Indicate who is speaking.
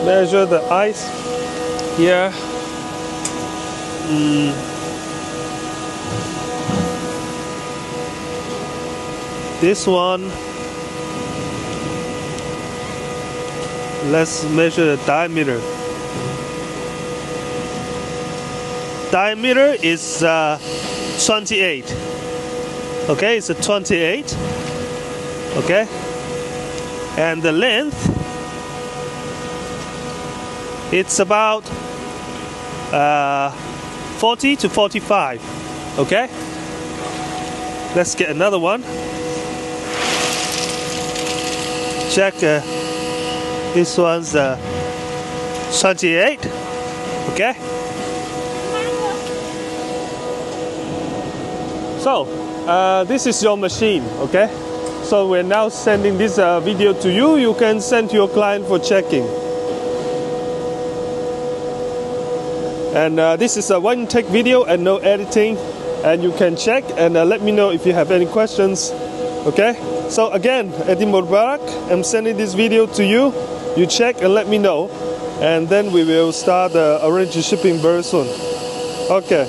Speaker 1: measure the ice here. This one, let's measure the diameter. Diameter is 28. Okay, it's a 28. Okay, and the length, it's about 40 to 45. Okay, let's get another one. Check, this one's 28. Okay, so this is your machine. Okay, so we're now sending this video to you. You can send to your client for checking. And this is a one-take video and no editing, and you can check and let me know if you have any questions. Okay, so again, Eddie Mubarak, I'm sending this video to you. You check and let me know, and then we will start arranging shipping very soon. Okay.